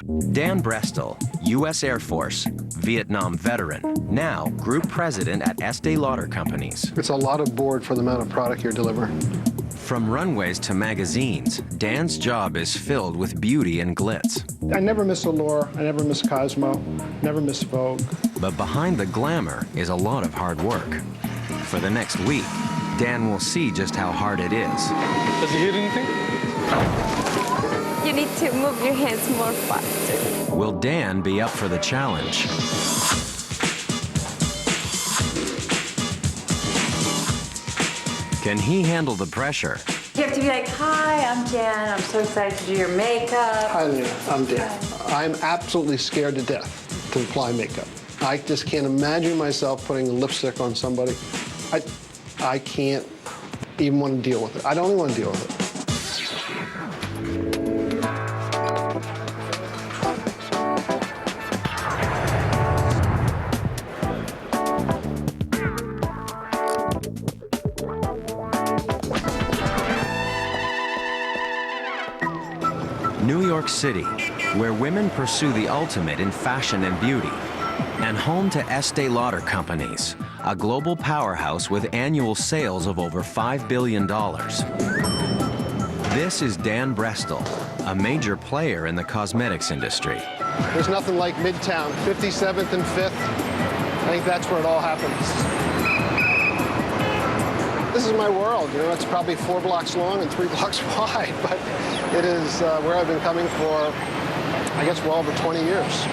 Dan Brestle, U.S. Air Force, Vietnam veteran, now Group President at Estée Lauder Companies. It's a lot of board for the amount of product you're delivering. From runways to magazines, Dan's job is filled with beauty and glitz. I never miss Allure, I never miss Cosmo, never miss Vogue. But behind the glamour is a lot of hard work. For the next week, Dan will see just how hard it is. Does he hear anything? You need to move your hands more faster. Will Dan be up for the challenge? Can he handle the pressure? You have to be like, hi, I'm Dan. I'm so excited to do your makeup. Hi, Lena, I'm Dan. I'm absolutely scared to death to apply makeup. I just can't imagine myself putting lipstick on somebody. I can't even want to deal with it. I don't even want to deal with it. New York City, where women pursue the ultimate in fashion and beauty, and home to Estée Lauder Companies, a global powerhouse with annual sales of over $5 billion. This is Dan Brestle, a major player in the cosmetics industry. There's nothing like Midtown, 57th and 5th. I think that's where it all happens. This is my world. You know, it's probably 4 blocks long and 3 blocks wide, but it is where I've been coming for, I guess, well over 20 years.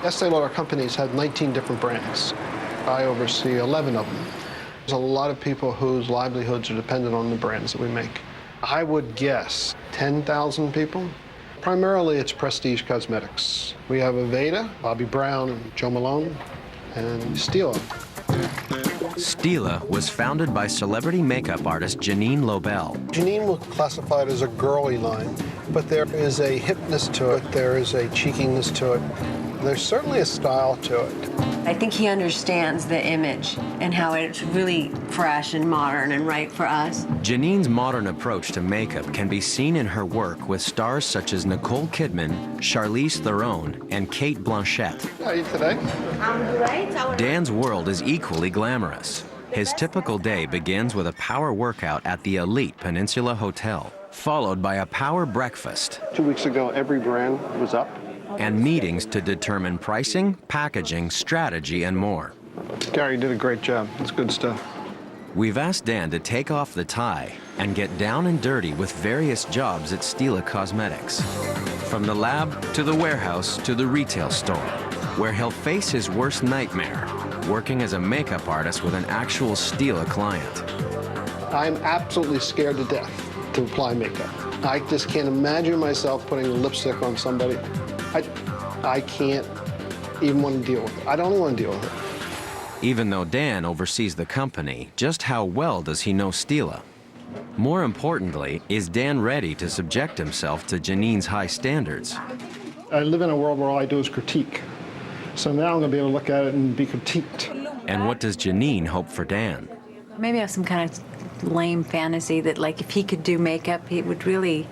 Estée Lauder Companies had 19 different brands. I oversee 11 of them. There's a lot of people whose livelihoods are dependent on the brands that we make. I would guess 10,000 people. Primarily, it's prestige cosmetics. We have Aveda, Bobbi Brown, and Jo Malone, and Estee. Estee was founded by celebrity makeup artist Janine Lobel. Janine was classified as a girly line, but there is a hipness to it, there is a cheekiness to it. There's certainly a style to it. I think he understands the image and how it's really fresh and modern and right for us. Janine's modern approach to makeup can be seen in her work with stars such as Nicole Kidman, Charlize Theron, and Cate Blanchett. How are you today? I'm great. Dan's world is equally glamorous. His typical day begins with a power workout at the elite Peninsula Hotel, followed by a power breakfast. 2 weeks ago, every brand was up. And meetings to determine pricing, packaging, strategy, and more. Gary did a great job. It's good stuff. We've asked Dan to take off the tie and get down and dirty with various jobs at Estee Cosmetics. From the lab to the warehouse to the retail store, where he'll face his worst nightmare, working as a makeup artist with an actual Estee client. I'm absolutely scared to death to apply makeup. I just can't imagine myself putting lipstick on somebody. I can't even want to deal with it. I don't even want to deal with it. Even though Dan oversees the company, just how well does he know Estee? More importantly, is Dan ready to subject himself to Janine's high standards? I live in a world where all I do is critique. So now I'm going to be able to look at it and be critiqued. And what does Janine hope for Dan? Maybe I have some kind of lame fantasy that, like, if he could do makeup, it would really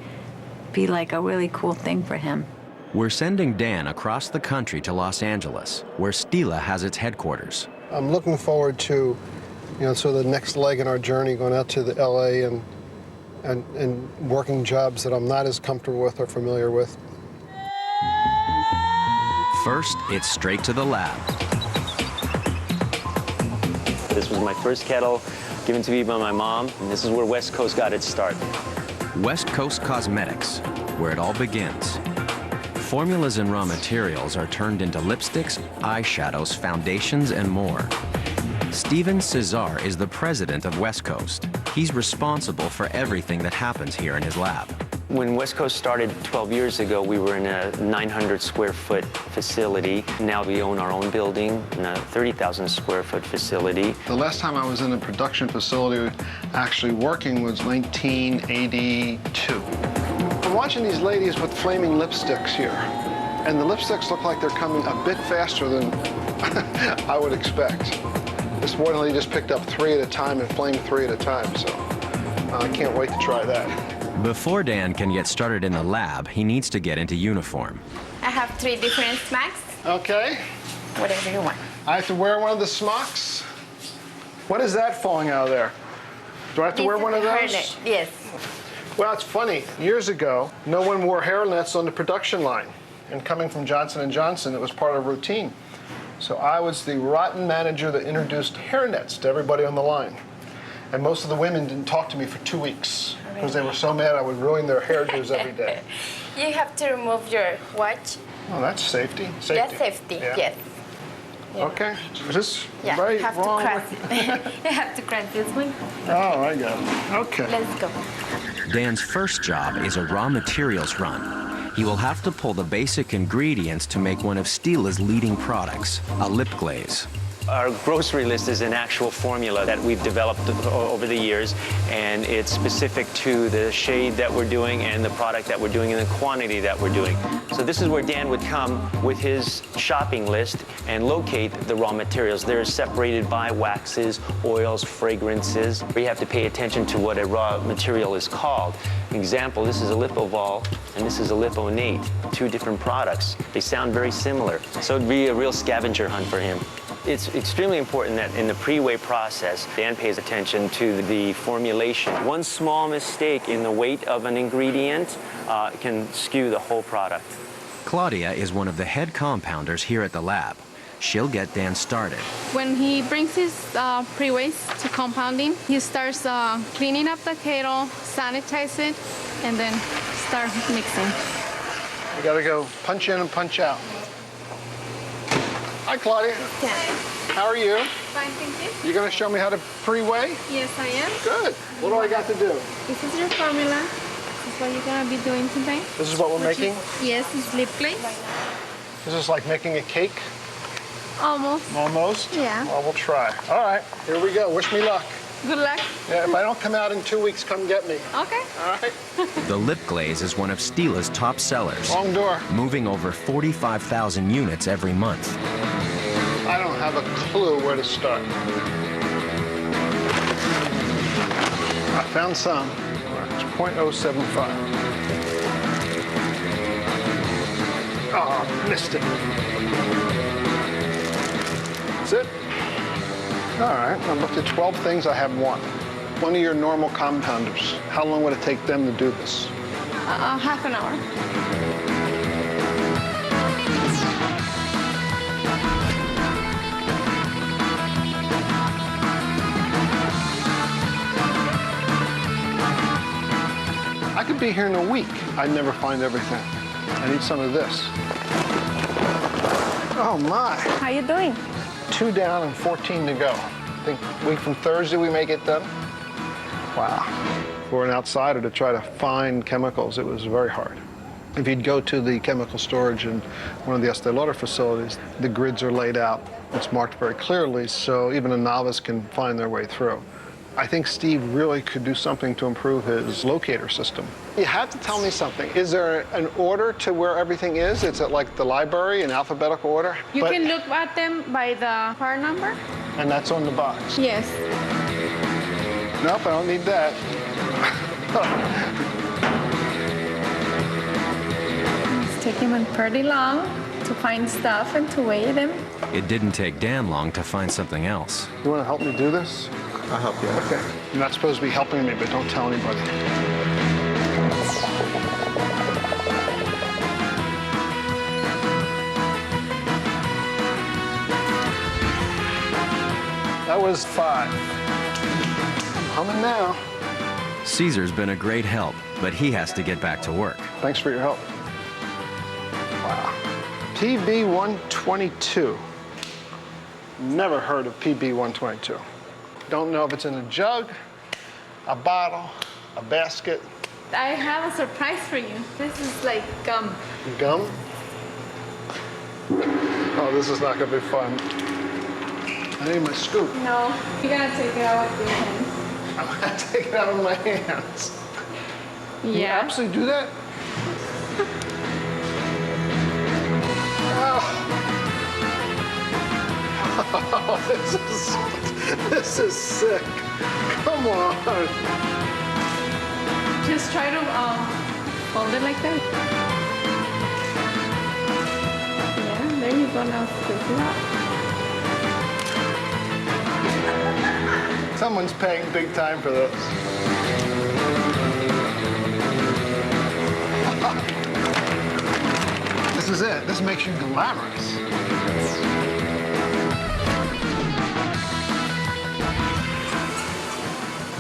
be like a really cool thing for him. We're sending Dan across the country to Los Angeles, where Estee has its headquarters. I'm looking forward to, sort of the next leg in our journey, going out to the LA and working jobs that I'm not as comfortable with or familiar with. First, it's straight to the lab. This was my first kettle given to me by my mom, and this is where West Coast got its start. West Coast Cosmetics, where it all begins. Formulas and raw materials are turned into lipsticks, eyeshadows, foundations, and more. Steven Cesar is the president of West Coast. He's responsible for everything that happens here in his lab. When West Coast started 12 years ago, we were in a 900 square foot facility. Now we own our own building in a 30,000 square foot facility. The last time I was in a production facility actually working was 1982. I'm watching these ladies with flaming lipsticks here, and the lipsticks look like they're coming a bit faster than I would expect. This one lady just picked up 3 at a time and flamed 3 at a time, so I can't wait to try that. Before Dan can get started in the lab, he needs to get into uniform. I have 3 different smacks. Okay. Whatever you want. I have to wear one of the smocks? What is that falling out of there? Do I have to wear one of those? Hairnet. Yes. Well, it's funny. Years ago, no one wore hairnets on the production line. And coming from Johnson & Johnson, it was part of routine. So I was the rotten manager that introduced hairnets to everybody on the line. And most of the women didn't talk to me for 2 weeks because they were so mad I would ruin their hairdos every day. You have to remove your watch. Oh, that's safety. Safety. That's safety, Yeah. yes. Yeah. Okay. Is this Yeah, right, have wrong? to cross it. You have to cross this one. Oh, I got it. Okay. Let's go. Dan's first job is a raw materials run. He will have to pull the basic ingredients to make one of Steela's leading products, a lip glaze. Our grocery list is an actual formula that we've developed over the years, and it's specific to the shade that we're doing and the product that we're doing and the quantity that we're doing. So this is where Dan would come with his shopping list and locate the raw materials. They're separated by waxes, oils, fragrances. We have to pay attention to what a raw material is called. Example, this is a Lipovol and this is a Liponate, 2 different products. They sound very similar. So it'd be a real scavenger hunt for him. It's extremely important that in the pre-weigh process, Dan pays attention to the formulation. One small mistake in the weight of an ingredient can skew the whole product. Claudia is one of the head compounders here at the lab. She'll get Dan started. When he brings his pre-weighs to compounding, he starts cleaning up the kettle, sanitize it, and then start mixing. You gotta go punch in and punch out. Hi, Claudia. Yeah. How are you? Fine, thank you. You gonna show me how to pre-weigh? Yes, I am. Good. What do I got to do? This is your formula. This is what you're gonna be doing today. This is what we're making? Yes, it's lip glaze. This is like making a cake? Almost. Almost? Yeah. Well, we'll try. All right, here we go. Wish me luck. Good luck. Yeah, if I don't come out in 2 weeks, come get me. Okay. All right? The lip glaze is one of Steela's top sellers, Wrong door. moving over 45,000 units every month. I don't have a clue where to start. I found some. It's 0.075. Oh, missed it. That's it? All right, I'm up to 12 things, I have 1. One of your normal compounders. How long would it take them to do this? Half an hour. I could be here in a week. I'd never find everything. I need some of this. Oh my. How you doing? 2 down and 14 to go. I think a week from Thursday we may get done. Wow. For an outsider to try to find chemicals, it was very hard. If you'd go to the chemical storage in one of the Estee Lauder facilities, the grids are laid out. It's marked very clearly, so even a novice can find their way through. I think Steve really could do something to improve his locator system. You have to tell me something. Is there an order to where everything is? It's at like the library in alphabetical order? You can look at them by the part number. And that's on the box? Yes. Nope, I don't need that. It's taking them pretty long to find stuff and to weigh them. It didn't take Dan long to find something else. You want to help me do this? I'll help you. Okay. You're not supposed to be helping me, but don't tell anybody. That was 5. I'm humming now. Caesar's been a great help, but he has to get back to work. Thanks for your help. Wow. PB122. Never heard of PB122. Don't know if it's in a jug, a bottle, a basket. I have a surprise for you. This is like gum. Gum? Oh, this is not gonna be fun. I need my scoop. No, you gotta take it out with your hands. I'm gonna take it out of my hands. You Yeah. absolutely do that? Oh, this is sick. Come on. Just try to fold it like that. There you go, now squeeze it out. Someone's paying big time for this. This is it. This makes you glamorous.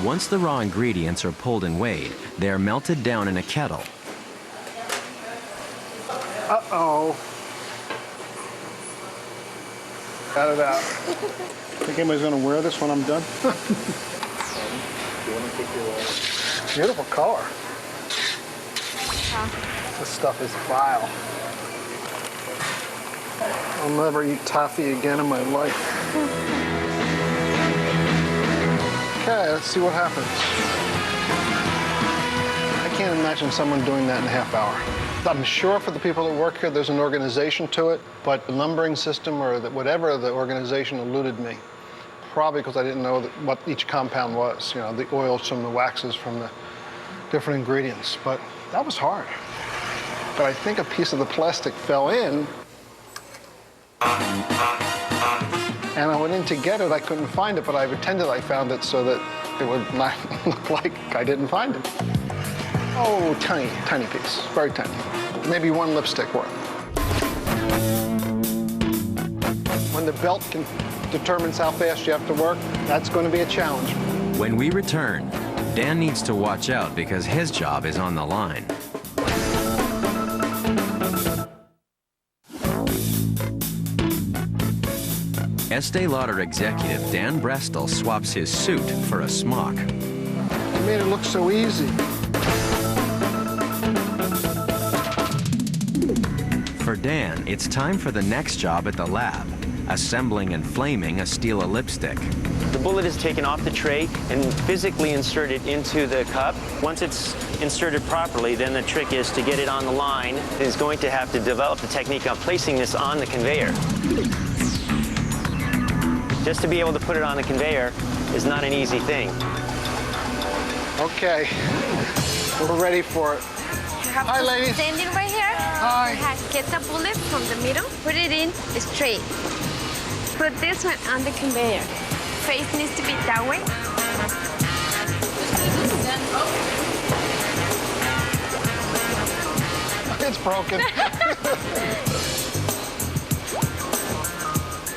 Once the raw ingredients are pulled and weighed, they are melted down in a kettle. Uh-oh. Got it out. Think anybody's gonna wear this when I'm done? Beautiful color. This stuff is vile. I'll never eat toffee again in my life. Okay, let's see what happens. I can't imagine someone doing that in a half hour. I'm sure for the people that work here, there's an organization to it, but the numbering system or whatever the organization eluded me. Probably because I didn't know what each compound was, you know, the oils from the waxes from the different ingredients. But that was hard. But I think a piece of the plastic fell in, and I went in to get it. I couldn't find it, but I pretended I found it so that it would not look like I didn't find it. Oh, tiny, tiny piece, very tiny. Maybe one lipstick worth. When the belt determines how fast you have to work, that's going to be a challenge. When we return, Dan needs to watch out because his job is on the line. Estee Lauder executive Dan Brestle swaps his suit for a smock. You made it look so easy. For Dan, it's time for the next job at the lab, assembling and flaming a Estee lipstick. The bullet is taken off the tray and physically inserted into the cup. Once it's inserted properly, then the trick is to get it on the line. Is going to have to develop the technique of placing this on the conveyor. Just to be able to put it on the conveyor is not an easy thing. Okay, we're ready for it. Hi, ladies. Standing right here. Hi. You have get the bullet from the middle, put it in straight. Put this one on the conveyor. Face needs to be that way. It's broken.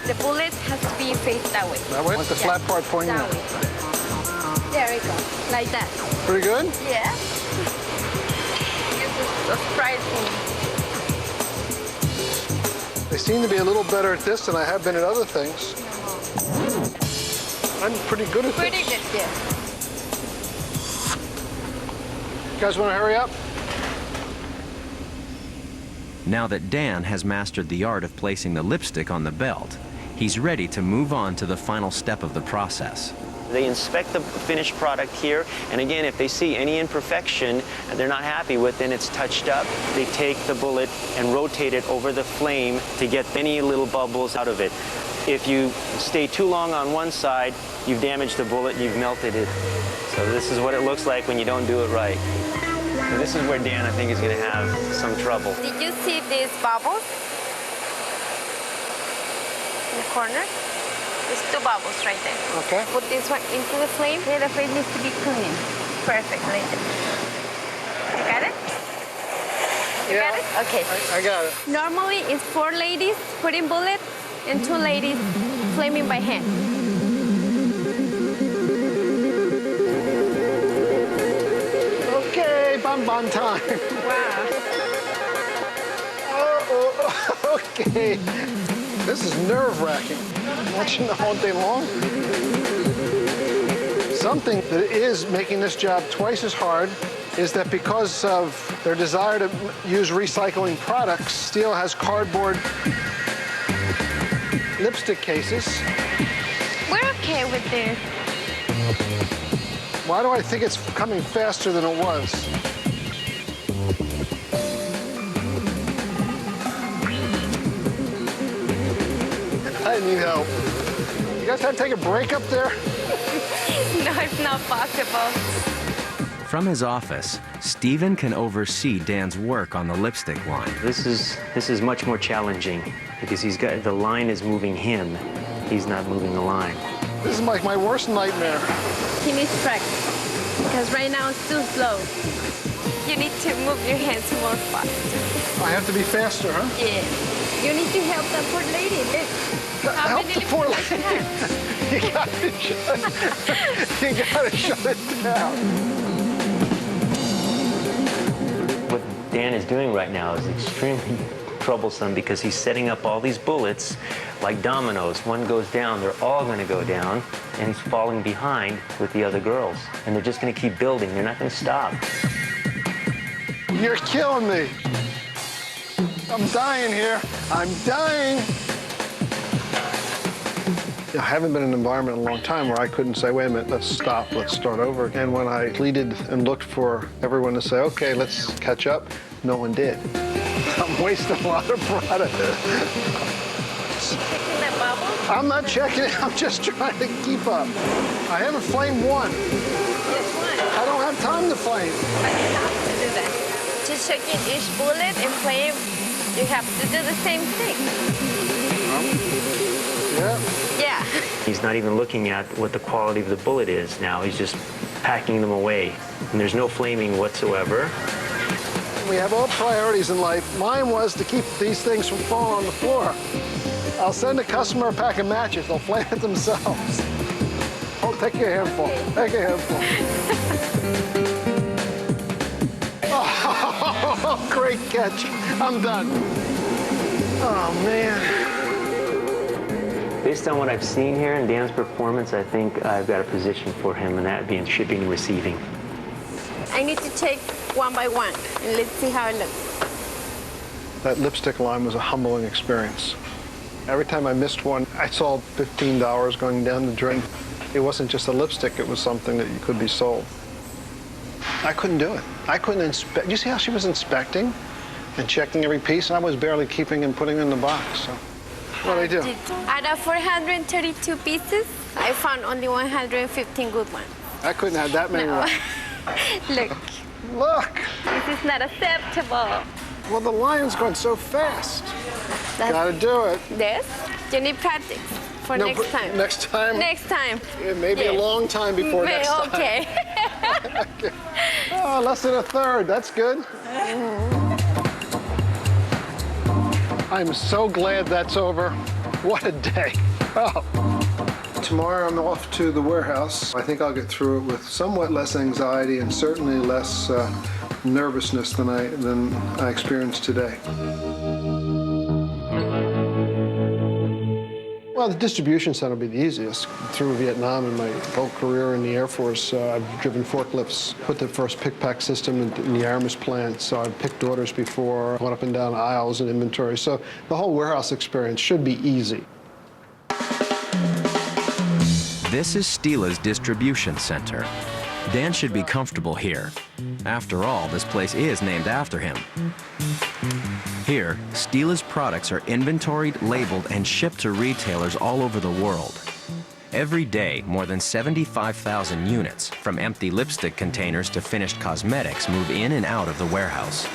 The bullet has to be faced that way. That way? With the flat part pointing that out. way. There we go. Like that. Pretty good? Yeah. This is surprising. They seem to be a little better at this than I have been at other things. I'm pretty good at Pretty this. good, yeah. You guys want to hurry up? Now that Dan has mastered the art of placing the lipstick on the belt, he's ready to move on to the final step of the process. They inspect the finished product here, and again, if they see any imperfection and they're not happy with, then it's touched up. They take the bullet and rotate it over the flame to get any little bubbles out of it. If you stay too long on one side, you've damaged the bullet, you've melted it. So this is what it looks like when you don't do it right. And this is where Dan, I think, is going to have some trouble. Did you see these bubbles? In the corner? There's two bubbles right there. Okay. Put this one into the flame. Yeah, the flame needs to be clean. Perfect, like that. You got it? You got it? Okay. I got it. Normally, it's 4 ladies putting bullets and 2 ladies flaming by hand. Okay, bon time. Wow. Oh, okay. This is nerve-wracking. Watching all day long. Something that is making this job twice as hard is that because of their desire to use recycling products, Estee has cardboard lipstick cases. We're okay with this. Why do I think it's coming faster than it was? I need help. You guys have to take a break up there? No, it's not possible. From his office, Stephen can oversee Dan's work on the lipstick line. This is much more challenging because the line is moving him. He's not moving the line. This is like my worst nightmare. He needs practice because right now it's too slow. You need to move your hands more fast. I have to be faster, huh? Yeah. You need to help that poor lady. Look. How Help many the poor lipsticks lady. you have? You gotta shut it down. What Dan is doing right now is extremely troublesome because he's setting up all these bullets like dominoes. One goes down, they're all going to go down, and he's falling behind with the other girls. And they're just going to keep building. They're not going to stop. You're killing me. I'm dying here. I'm dying. I haven't been in an environment in a long time where I couldn't say, wait a minute, let's stop, let's start over. And when I pleaded and looked for everyone to say, okay, let's catch up, no one did. I'm wasting a lot of product. Checking that bubble? I'm not checking it, I'm just trying to keep up. I haven't flamed one. Just one. I don't have time to flame. But you have to do that. To check in each bullet and flame, you have to do the same thing. Yeah. Yeah. He's not even looking at what the quality of the bullet is now. He's just packing them away. And there's no flaming whatsoever. We have all priorities in life. Mine was to keep these things from falling on the floor. I'll send a customer a pack of matches. They'll flame it themselves. Oh, take your handful. Take a handful. Oh, great catch. I'm done. Oh, man. Based on what I've seen here in Dan's performance, I think I've got a position for him, and that being shipping and receiving. I need to take one by one, and let's see how it looks. That lipstick line was a humbling experience. Every time I missed one, I saw $15 going down the drain. It wasn't just a lipstick, it was something that could be sold. I couldn't do it. I couldn't inspect. You see how she was inspecting and checking every piece? I was barely keeping and putting in the box. So what do I do? Out of 432 pieces, I found only 115 good ones. I couldn't have that many No. wrong. Look, Look! this is not acceptable. Well, the line's going so fast. That's Gotta do it. this. You need practice for next but time. Next time? Next time. It may be a Yes. long time before next time. Okay. Oh, less than a third. That's good. I'm so glad that's over. What a day. Oh. Tomorrow I'm off to the warehouse. I think I'll get through it with somewhat less anxiety and certainly less nervousness than I experienced today. Well, the distribution center will be the easiest. Through Vietnam and my whole career in the Air Force, I've driven forklifts, put the first pick-pack system in the Aramis plant, so I've picked orders before, went up and down aisles and inventory. So the whole warehouse experience should be easy. This is Steela's distribution center. Dan should be comfortable here. After all, this place is named after him. Here, Steela's products are inventoried, labeled, and shipped to retailers all over the world. Every day, more than 75,000 units, from empty lipstick containers to finished cosmetics, move in and out of the warehouse.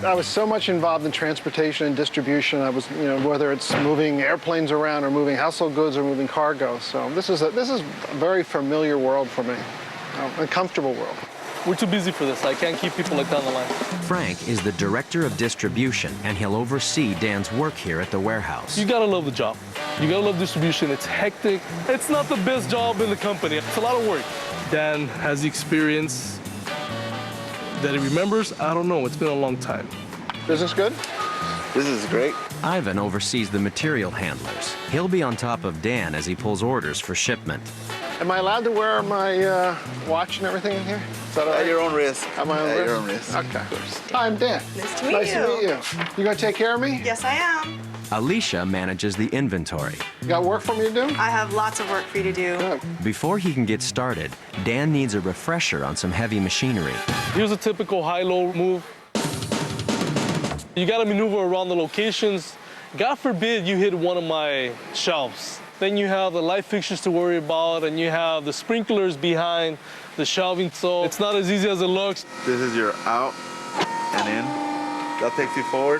I was so much involved in transportation and distribution. I was, whether it's moving airplanes around or moving household goods or moving cargo. So this is a very familiar world for me, a comfortable world. We're too busy for this. I can't keep people like that on the line. Frank is the director of distribution, and he'll oversee Dan's work here at the warehouse. You gotta love the job. You gotta love distribution. It's hectic. It's not the best job in the company. It's a lot of work. Dan has the experience that he remembers. I don't know. It's been a long time. Business good? This is great. Ivan oversees the material handlers. He'll be on top of Dan as he pulls orders for shipment. Am I allowed to wear my watch and everything in here? Is that all right? At your own risk. At my own At risk? your own risk. Okay. Of course. Hi, I'm Dan. Nice to meet Nice you. to meet you. You gonna take care of me? Yes, I am. Alicia manages the inventory. You got work for me to do? I have lots of work for you to do. Good. Before he can get started, Dan needs a refresher on some heavy machinery. Here's a typical high-low move. You gotta maneuver around the locations. God forbid you hit one of my shelves. Then you have the light fixtures to worry about, and you have the sprinklers behind the shelving, so it's not as easy as it looks. This is your out and in. That takes you forward.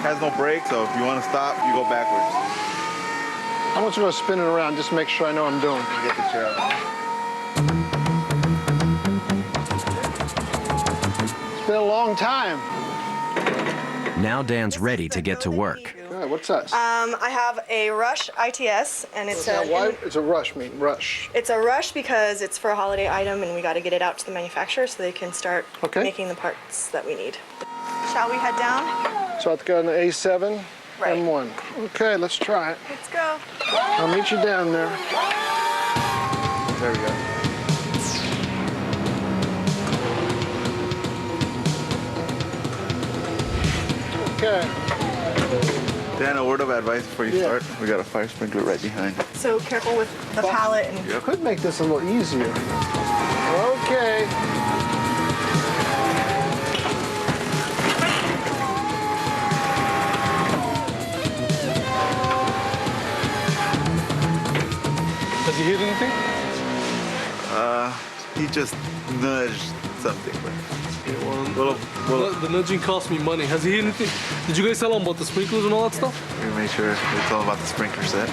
Has no brake, so if you want to stop, you go backwards. I want you to go spin it around just to make sure I know what I'm doing. Get the chair out. It's been a long time. Now Dan's ready to get to work. Good, what's that? I have a Rush ITS, and it's Now, why it's a rush mean? Rush. it's a Rush because it's for a holiday item, and we got to get it out to the manufacturer so they can start making the parts that we need. Shall we head down? So I have to go on the A7, Right. M1. Okay, let's try it. Let's go. I'll meet you down there. There we go. Okay. Dan, a word of advice before you start. We got a fire sprinkler right behind. So careful with the pallet. And You could make this a little easier. Okay. Does he hit anything? He just nudged something. The nudging cost me money. Has he hit anything? Did you guys tell him about the sprinklers and all that stuff? We made sure we told him about the sprinkler set.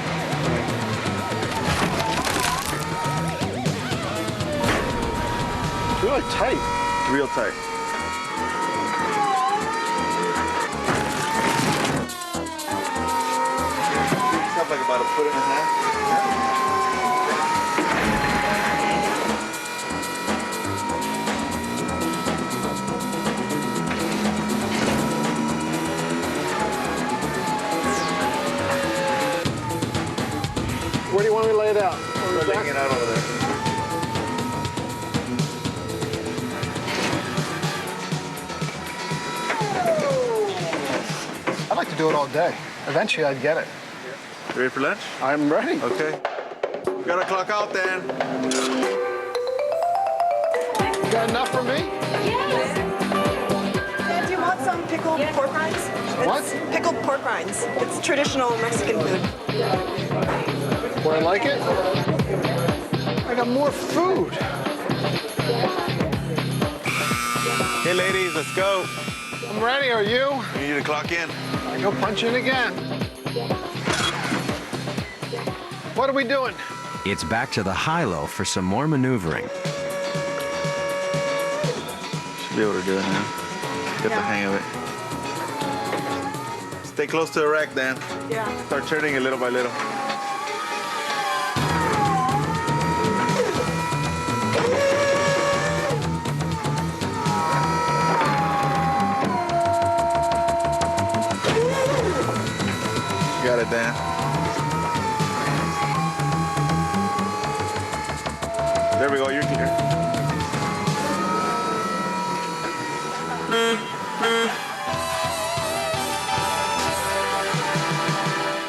It's really tight. Real tight. Stuff like about a foot and a half. Where do you want me to lay it out? We're laying it out over there. I'd like to do it all day. Eventually, I'd get it. You ready for lunch? I'm ready. Okay. We gotta clock out, Dan. You got enough for me? Dad, do you want some pickled pork rinds? What? Pickled pork rinds. It's traditional Mexican food. Boy, I like it. I got more food. Hey, ladies, let's go. I'm ready, are you? You need to clock in. I go punch in again. What are we doing? It's back to the high-low for some more maneuvering. Should be able to do it now. Get the hang of it. Stay close to the rack, Dan. Yeah. Start turning it little by little. Got it, Dan. There we go, you're clear.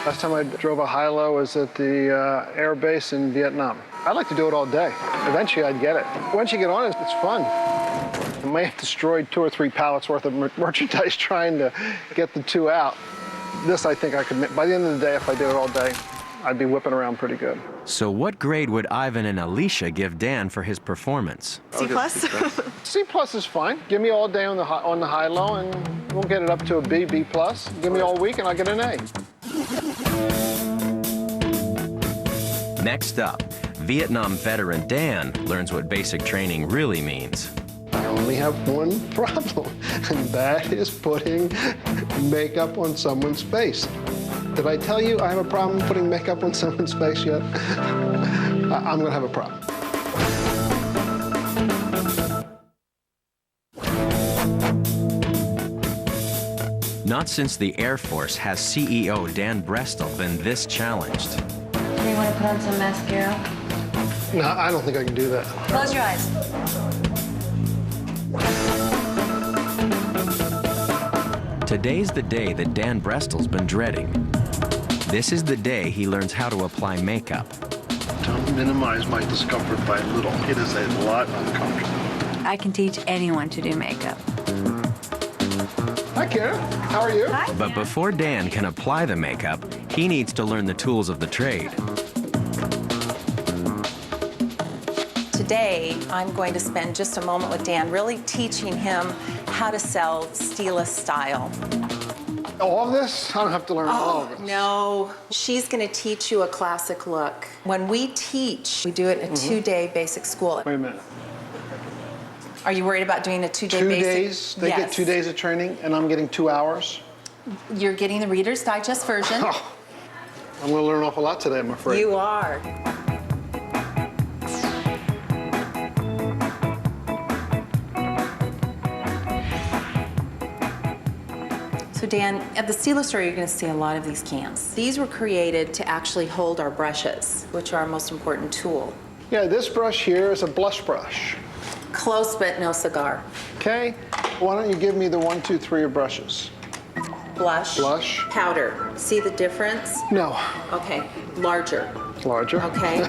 Last time I drove a high-low was at the air base in Vietnam. I'd like to do it all day. Eventually, I'd get it. Once you get on it, it's fun. I may have destroyed 2 or 3 pallets worth of merchandise trying to get the 2 out. This, I think I could, by the end of the day, if I did it all day, I'd be whipping around pretty good. So what grade would Ivan and Alicia give Dan for his performance? C plus. C plus is fine. Give me all day on the high-low, and we'll get it up to a B, B plus. Give me all week, and I'll get an A. Next up, Vietnam veteran Dan learns what basic training really means. I only have one problem, and that is putting makeup on someone's face. Did I tell you I have a problem putting makeup on someone's face yet? I'm gonna have a problem. Not since the Air Force has CEO Dan Brestle been this challenged. Do you want to put on some mascara? No, I don't think I can do that. Close your eyes. Today's the day that Dan Brestle's been dreading. This is the day he learns how to apply makeup. Don't minimize my discomfort by a little. It is a lot uncomfortable. I can teach anyone to do makeup. Hi, Kara. How are you? Hi. But before Dan can apply the makeup, He needs to learn the tools of the trade. Today, I'm going to spend just a moment with Dan really teaching him how to sell Estee style. All of this? I don't have to learn all of this. No, she's going to teach you a classic look. When we teach, we do it in a 2-day basic school. Wait a minute. Are you worried about doing a 2-day 2 basic? days? They get 2 days of training, and I'm getting 2 hours? You're getting the Reader's Digest version. Oh, I'm going to learn an awful lot today, I'm afraid. You are. So Dan, at the Estee store, you're going to see a lot of these cans. These were created to actually hold our brushes, which are our most important tool. Yeah, this brush here is a blush brush. Close, but no cigar. Okay, why don't you give me the 1, 2, 3 of brushes? Blush. Blush. Powder. See the difference? No. Okay, larger. Larger. Okay.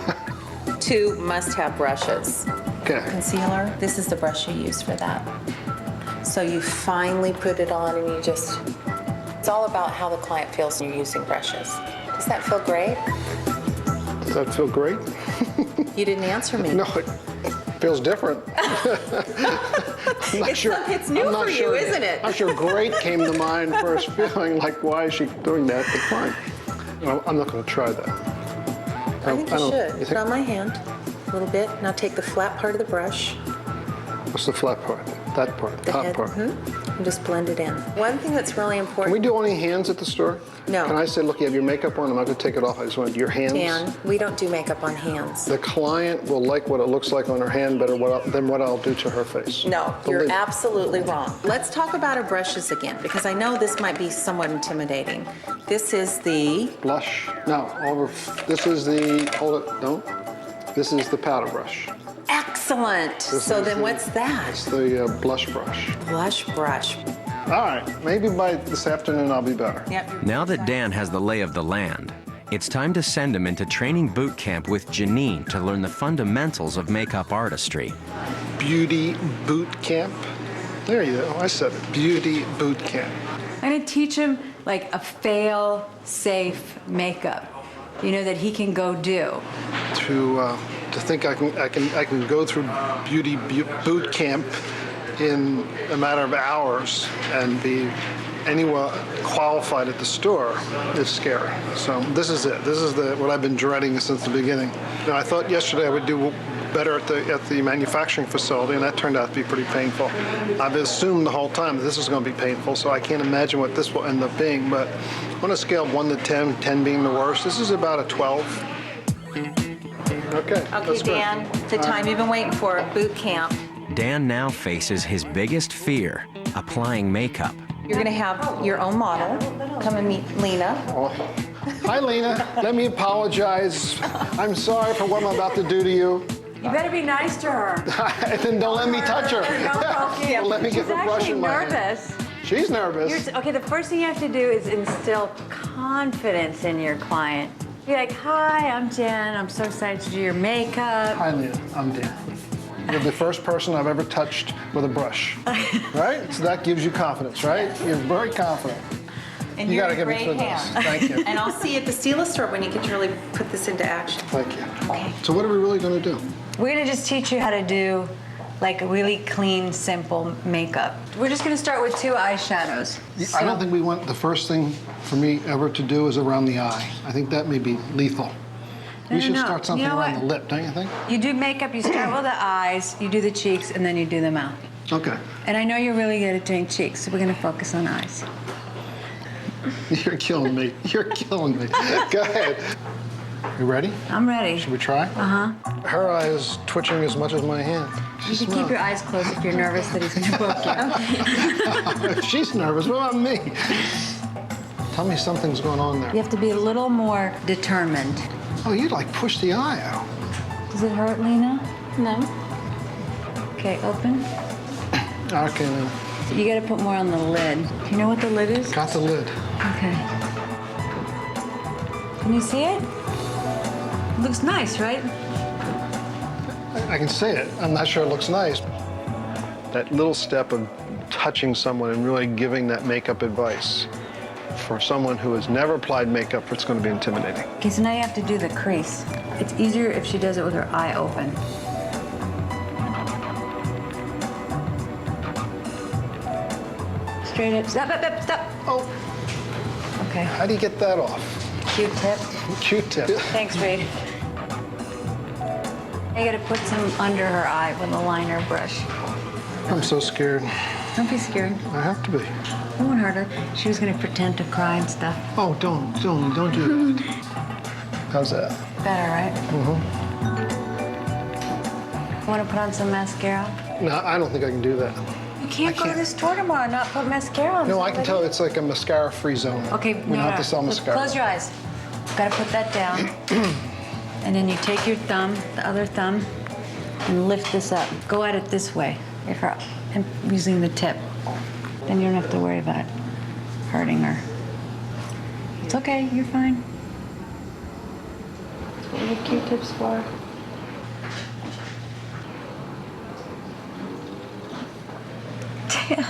2 must-have brushes. Okay. Concealer, this is the brush you use for that. So you finally put it on and you just, it's all about how the client feels when you're using brushes. Does that feel great? Does that feel great? You didn't answer me. No, it feels different. It's new for you, isn't it? I'm sure great came to mind first, feeling like, why is she doing that? But fine. No, I'm not going to try that. I think you should. You Put it on my hand a little bit. Now take the flat part of the brush. What's the flat part? That part, the top head, part. And just blend it in. One thing that's really important. Can we do only hands at the store? No. Can I say, look, you have your makeup on, I'm not going to take it off, I just want your hands? Dan, we don't do makeup on hands. The client will like what it looks like on her hand better than what I'll do to her face. No, you're absolutely wrong. Let's talk about our brushes again, because I know this might be somewhat intimidating. This is the... Blush. No, this is the, hold it, no. This is the powder brush. Excellent. So then what's that? It's the blush brush. Blush brush. All right, maybe by this afternoon I'll be better. Yep. Now that Dan has the lay of the land, it's time to send him into training boot camp with Janine to learn the fundamentals of makeup artistry. Beauty boot camp. There you go, I said it. Beauty boot camp. I'm going to teach him like a fail-safe makeup, you know, that he can go do. To think I can go through beauty boot camp in a matter of hours and be anywhere qualified at the store is scary. So this is it. This is what I've been dreading since the beginning. And I thought yesterday I would do better at the manufacturing facility, and that turned out to be pretty painful. I've assumed the whole time that this is going to be painful, so I can't imagine what this will end up being. But on a scale of 1 to 10, 10 being the worst, this is about a 12. Okay, Okay, Dan, the time you've been waiting for, boot camp. Dan now faces his biggest fear, applying makeup. You're going to have your own model come and meet Lena. Oh. Hi, Lena. Let me apologize. I'm sorry for what I'm about to do to you. You better be nice to her. And then don't let me touch her. Don't let me get the brush in my hand. She's nervous. Okay, the first thing you have to do is instill confidence in your client. Be like, hi, I'm Jen. I'm so excited to do your makeup. Hi, Lena. I'm Dan. You're the first person I've ever touched with a brush, right? So that gives you confidence, right? You're very confident. And you you're gotta in give me great this. hands. Thank you. And I'll see you at the Estee store when you get to really put this into action. Thank you. Okay. So what are we really going to do? We're gonna just teach you how to do like a really clean, simple makeup. We're just gonna start with 2 eyeshadows. I don't think we want the first thing for me ever to do is around the eye. I think that may be lethal. We should start something around the lip, don't you think? You do makeup, you start with the eyes, you do the cheeks, and then you do the mouth. Okay. And I know you're really good at doing cheeks, so we're gonna focus on eyes. You're killing me. You're killing me. Go ahead. You ready? I'm ready. Should we try? Uh-huh. Her eye is twitching as much as my hand. You can keep your eyes closed if you're nervous that he's gonna poke you. If she's nervous, what about me? Tell me something's going on there. You have to be a little more determined. Oh, you like push the eye out. Does it hurt, Lena? No. Okay, open. Okay, then. You gotta put more on the lid. Do you know what the lid is? Got the lid. Okay. Can you see it? It looks nice, right? I can say it. I'm not sure it looks nice. That little step of touching someone and really giving that makeup advice For someone who has never applied makeup, it's going to be intimidating. Okay, so now you have to do the crease. It's easier if she does it with her eye open. Straight up. Stop, stop. Oh. Okay. How do you get that off? Q-tip. Q-tip. Thanks, Reed. You gotta put some under her eye with a liner brush. I'm so scared. Don't be scared. I have to be. It won't hurt her. She was gonna pretend to cry and stuff. Oh, don't do that. How's that? Better, right? Mm-hmm. Want to put on some mascara? No, I don't think I can do that. You can't go to the store tomorrow and not put mascara on. No, I can tell it's like a mascara-free zone. Okay, we don't have to sell mascara. Close your eyes. Gotta put that down. And then you take your thumb, the other thumb, and lift this up. Go at it this way, and using the tip. Then you don't have to worry about hurting her. It's okay, you're fine. That's what your Q-tips for. Dan,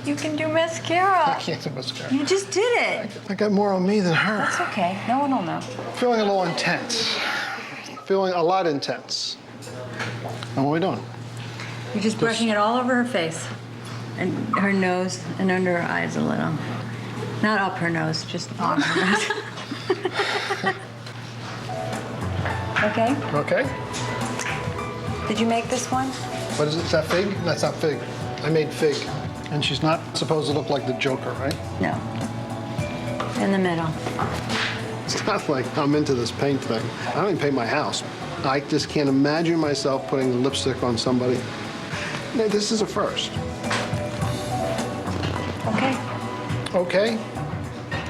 you can do mascara. I can't do mascara. You just did it. I got more on me than her. That's okay. No one will know. Feeling a little intense. Feeling a lot intense. And what are we doing? You're just brushing it all over her face. And her nose and under her eyes a little. Not up her nose, just on her nose. Okay? Okay. Did you make this one? What is it? Is that fig? That's not fig. I made fig. And she's not supposed to look like the Joker, right? No. In the middle. It's not like I'm into this paint thing. I don't even paint my house. I just can't imagine myself putting lipstick on somebody. No, this is a first. Okay. Okay?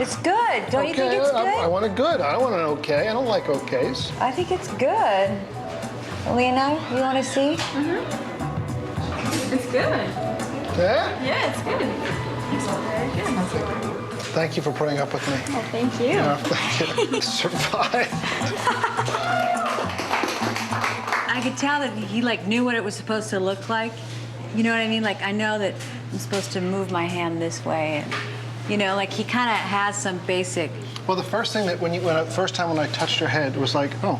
It's good. Don't you think it's good? I want it good. I don't want an okay. I don't like okays. I think it's good. Lena, you want to see? It's good. Yeah? Yeah, it's good. It's very good. Thank you for putting up with me. Oh, thank you. Thank you. Survive. I could tell that he knew what it was supposed to look like. You know what I mean? Like, I know that I'm supposed to move my hand this way, and he kind of has some basic. Well, the first thing that first time when I touched her head, it was like, oh.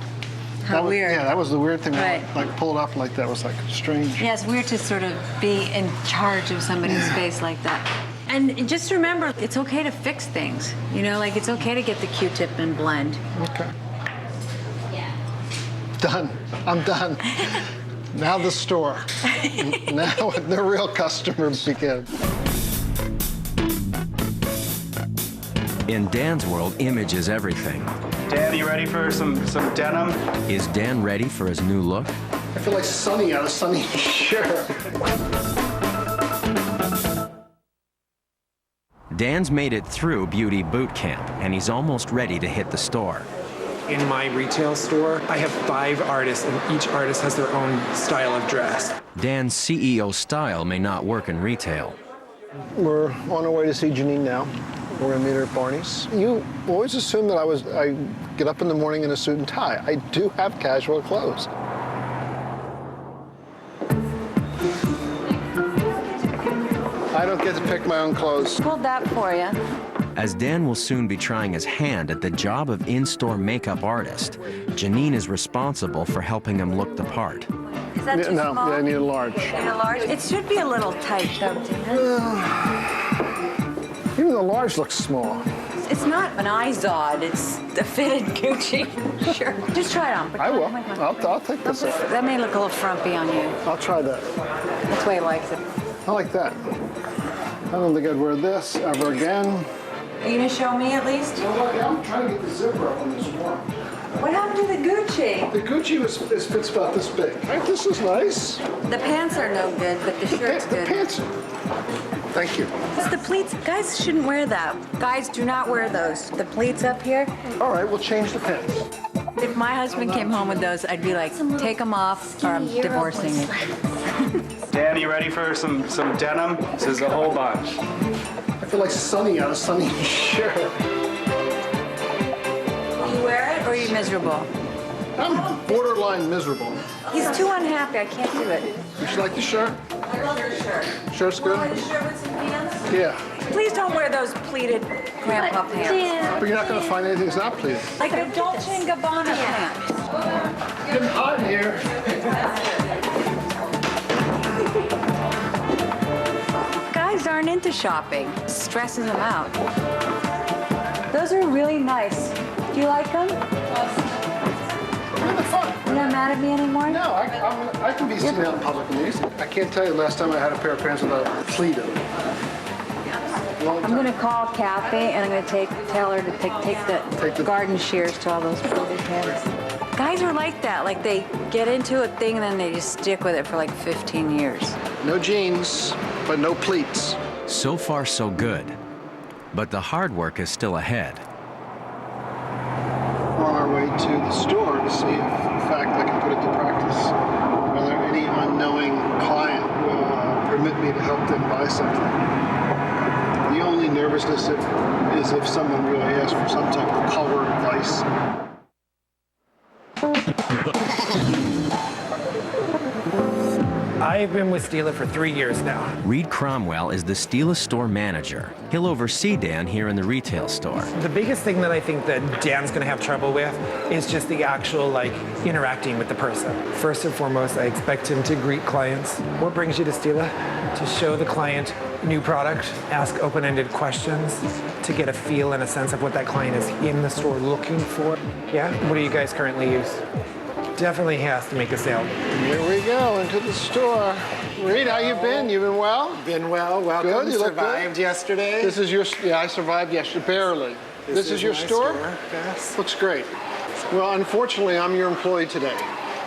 How weird. Yeah, that was the weird thing. Right. Like pull it up like that was like strange. Yeah, it's weird to sort of be in charge of somebody's face like that. And just remember, it's okay to fix things. It's okay to get the Q-tip and blend. Okay. Done. I'm done. Now the store. Now the real customers begin. In Dan's world, image is everything. Dan, you ready for some denim? Is Dan ready for his new look? I feel like Sonny out of Sonny Sure. Dan's made it through beauty boot camp, and he's almost ready to hit the store. In my retail store, I have 5 artists, and each artist has their own style of dress. Dan's CEO style may not work in retail. We're on our way to see Janine now. We're gonna meet her at Barney's. You always assume that I get up in the morning in a suit and tie. I do have casual clothes. I don't get to pick my own clothes. Pulled that for you. As Dan will soon be trying his hand at the job of in-store makeup artist, Janine is responsible for helping him look the part. Is that too small? No, I need a large. Need a large? It should be a little tight, though, Dana. Even the large looks small. It's not an Izod. It's a fitted Gucci. Sure. Just try it on. I will. I'll take this off. That may look a little frumpy on you. I'll try that. That's why he likes it. I like that. I don't think I'd wear this ever again. Are you gonna show me at least? I'm trying to get the zipper up on this one. What happened to the Gucci? The Gucci fits about this big. Right, this is nice. The pants are no good, but the shirt's good. The pants. Thank you. It's the pleats. Guys shouldn't wear that. Guys do not wear those. The pleats up here. All right, we'll change the pants. If my husband came home with those, I'd be like, take them off or I'm divorcing you. Dan, you ready for some denim? This is a whole bunch. I feel like Sonny out of Sonny Sure. You wear it or are you miserable? I'm borderline miserable. He's too unhappy. I can't do it. You should like the shirt? I love your shirt. Shirt's good? You want a shirt with some pants? Yeah. Please don't wear those pleated grandpa pants. But you're not going to find anything that's not pleated. Like a Dolce & Gabbana pants. It's getting hot in here. Guys aren't into shopping. Stresses them out. Those are really nice. Do you like them? They're fun. You're not mad at me anymore? No, I can be seen out in public and easy. I can't tell you the last time I had a pair of pants without a pleat on them. I'm going to call Kathy and I'm going to tell her to take the garden shears to all those pleated pants. Guys are like that. Like they get into a thing and then they just stick with it for like 15 years. No jeans, but no pleats. So far, so good. But the hard work is still ahead. We're on our way to the store to see if, in fact, I can put it to practice. Whether any unknowing client will permit me to help them buy something. The only nervousness is if someone really asks for some type of color advice. I've been with Stila for 3 years now. Reed Cromwell is the Stila store manager. He'll oversee Dan here in the retail store. The biggest thing that I think that Dan's gonna have trouble with is just the actual, like, interacting with the person. First and foremost, I expect him to greet clients. What brings you to Stila? To show the client new product, ask open-ended questions, to get a feel and a sense of what that client is in the store looking for. Yeah? What do you guys currently use? Definitely has to make a sale. Here we go, into the store. Reed, how you been? You been well? Been well. Welcome. Good, you look Survived good. yesterday. This is your, yeah, I survived yesterday, barely. This is your my store? Yes. Looks great. Well, unfortunately, I'm your employee today.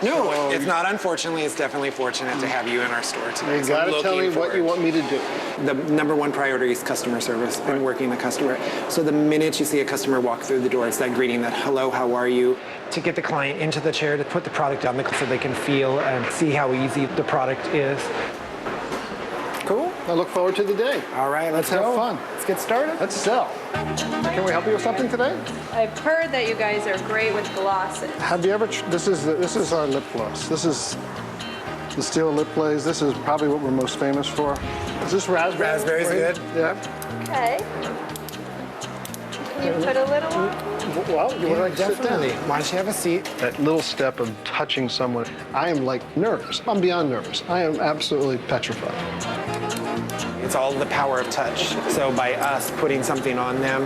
No, So it's not unfortunately. It's definitely fortunate to have you in our store today. You So I'm gotta tell me looking what you forward. want me to do. The number one priority is customer service and working the customer. So the minute you see a customer walk through the door, it's that greeting, that hello, how are you? To get the client into the chair, to put the product on so they can feel and see how easy the product is. Cool. I look forward to the day. All right, let's have go. fun. Let's get started. Let's sell. Can we help you with something today? I've heard that you guys are great with glosses. Have you ever? This is our lip gloss. This is the Steel Lip Glaze. This is probably what we're most famous for. Is this raspberry? Raspberry's good. Yeah. Okay. Can you put a little on? Well, you would like to sit down. Definitely. Why don't you have a seat? That little step of touching someone, I am like nervous. I'm beyond nervous. I am absolutely petrified. It's all the power of touch. So by us putting something on them,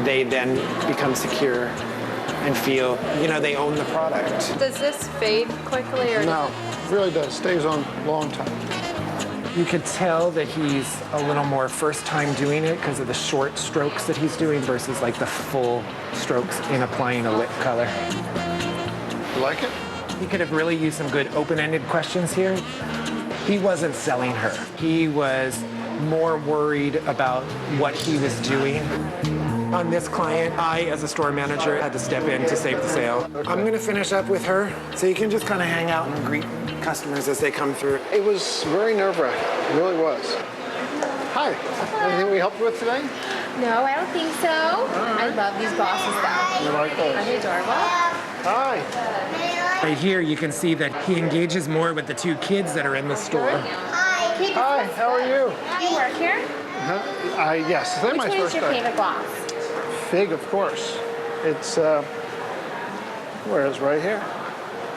they then become secure and feel, you know, they own the product. Does this fade quickly or? No, it really does. Stays on a long time. You could tell that he's a little more first time doing it because of the short strokes that he's doing versus like the full strokes in applying a lip color. You like it? He could have really used some good open-ended questions here. He wasn't selling her. He was more worried about what he was doing. On this client, I, as a store manager, had to step in to save the sale. I'm gonna finish up with her, so you can just kind of hang out and greet customers as they come through. It was very nerve-wracking. It really was. Hi. Anything we helped you with today? No, I don't think so. I love these glosses though. You like those? Are they adorable? Hi. Right here, you can see that he engages more with the two kids that are in the store. Hi, how are you? You work here? Yes, they're my Which one is first your day. favorite gloss? Fig, of course. It's, where is right here?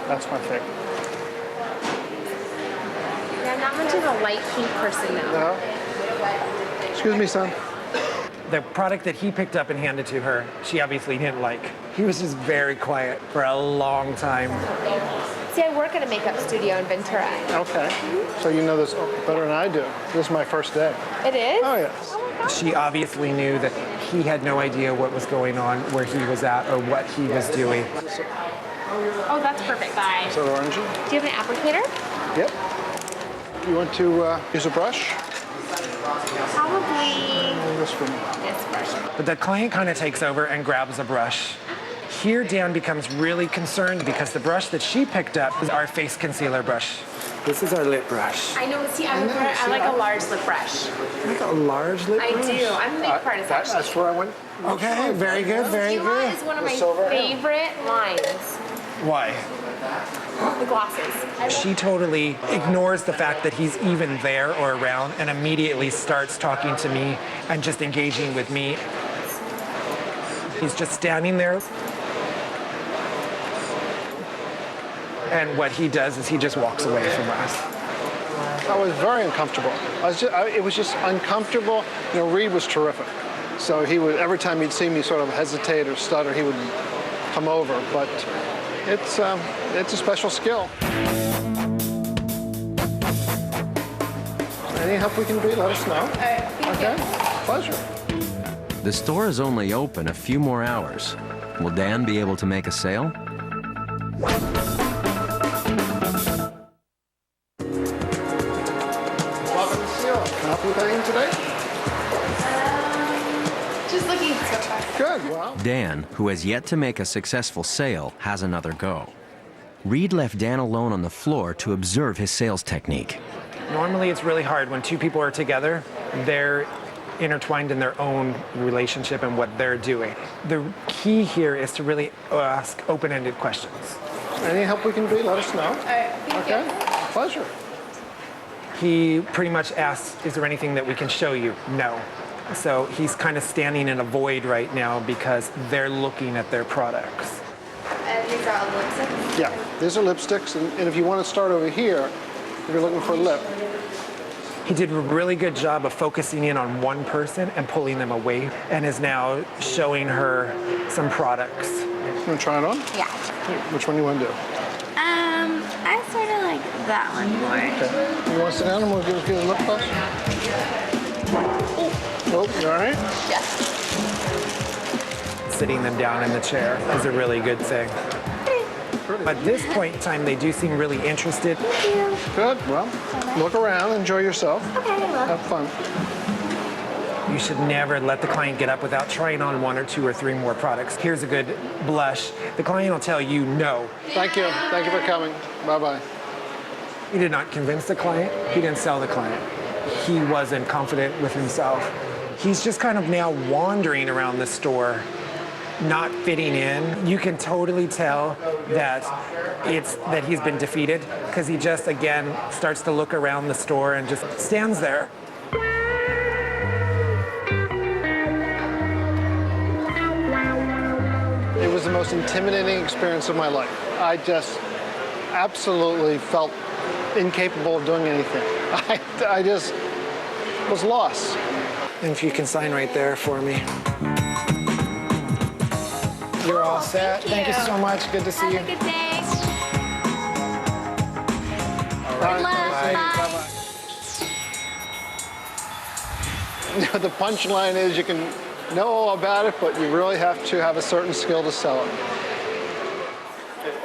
That's my fig. Yeah, I'm not much of a light pink person though. No? Excuse me, son. The product that he picked up and handed to her, she obviously didn't like. He was just very quiet for a long time. See, I work at a makeup studio in Ventura. Okay. So you know this better than I do. This is my first day. It is? Oh, yes. She obviously knew that he had no idea what was going on, where he was at, or what he was doing. Oh, that's perfect. Bye. Is that orangey? Do you have an applicator? Yep. You want to use a brush? Probably This one. this brush. But the client kind of takes over and grabs a brush. Here, Dan becomes really concerned because the brush that she picked up is our face concealer brush. This is our lip brush. I know. See, I like a large lip brush. Like a large lip I brush? do. I'm a makeup artist actually. That's where I went. Okay, very good, very Stila good. is one of my silver hair. favorite lines. Why? The glasses. She totally ignores the fact that he's even there or around and immediately starts talking to me and just engaging with me. He's just standing there. And what he does is he just walks away from us. I was very uncomfortable. It was just uncomfortable. You know, Reed was terrific. So he would, every time he'd see me sort of hesitate or stutter, he would come over. But it's a special skill. Any help we can be, let us know. Okay, pleasure. The store is only open a few more hours. Will Dan be able to make a sale? Welcome to Estee. Can I help you with anything today? Just looking so far. Good, well. Dan, who has yet to make a successful sale, has another go. Reed left Dan alone on the floor to observe his sales technique. Normally it's really hard when two people are together. They're intertwined in their own relationship and what they're doing. The key here is to really ask open-ended questions. Any help we can be, let us know. Okay, pleasure. He pretty much asks, is there anything that we can show you? No. So he's kind of standing in a void right now because they're looking at their products. And these are all the lipsticks? Yeah, these are lipsticks, and if you want to start over here, if you're looking for a lip. He did a really good job of focusing in on one person and pulling them away, and is now showing her some products. You want to try it on? Yeah. Which one do you want to do? I sort of like that one more. Okay. You want to sit down and we'll give a lip gloss? Oh, you all right? Yes. Sitting them down in the chair is a really good thing. At this point in time, they do seem really interested. Good. Well, look around, enjoy yourself. Okay, well. Have fun. You should never let the client get up without trying on one or two or three more products. Here's a good blush. The client will tell you no. Thank you. Thank you for coming. Bye-bye. He did not convince the client. He didn't sell the client. He wasn't confident with himself. He's just kind of now wandering around the store, not fitting in. You can totally tell that he's been defeated because he just, again, starts to look around the store and just stands there. It was the most intimidating experience of my life. I just absolutely felt incapable of doing anything. I just was lost. And if you can sign right there for me. You're all set. Thank you so much. Good to see you. Have a good day. Good luck. Bye. You know, the punchline is you can know all about it, but you really have to have a certain skill to sell it.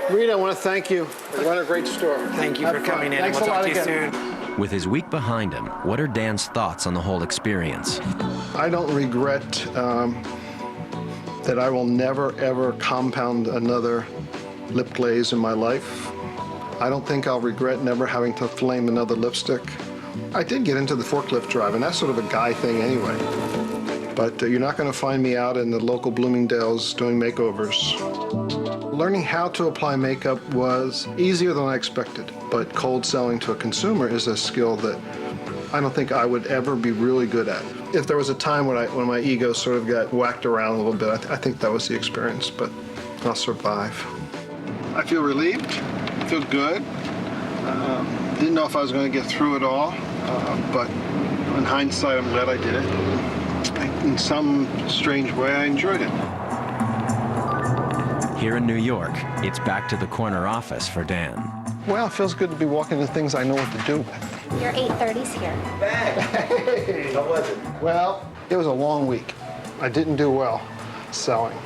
Reed, I want to thank you. You run a great store. Thank you for coming in. Thanks and we'll a lot talk to you again. soon. With his week behind him, what are Dan's thoughts on the whole experience? I don't regret that I will never, ever compound another lip glaze in my life. I don't think I'll regret never having to flame another lipstick. I did get into the forklift drive, and that's sort of a guy thing anyway. But you're not going to find me out in the local Bloomingdale's doing makeovers. Learning how to apply makeup was easier than I expected, but cold selling to a consumer is a skill that I don't think I would ever be really good at. If there was a time when my ego sort of got whacked around a little bit, I think that was the experience, but I'll survive. I feel relieved, I feel good. Didn't know if I was going to get through it all, but in hindsight, I'm glad I did it. In some strange way, I enjoyed it. Here in New York, it's back to the corner office for Dan. Well, it feels good to be walking into things I know what to do. Your 8:30's here. Hey, how was it? Well, it was a long week. I didn't do well selling.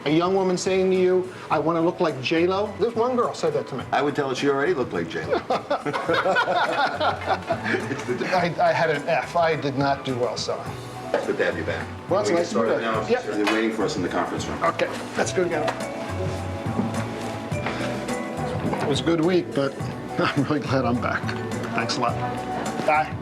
A young woman saying to you, I want to look like J-Lo. This one girl said that to me. I would tell her she already looked like J-Lo. I had an F. I did not do well selling. It's good to have you back. Well, it's nice to be back. Now, Yep. they're waiting for us in the conference room. Okay, let's go again. It was a good week, but I'm really glad I'm back. Thanks a lot. Bye.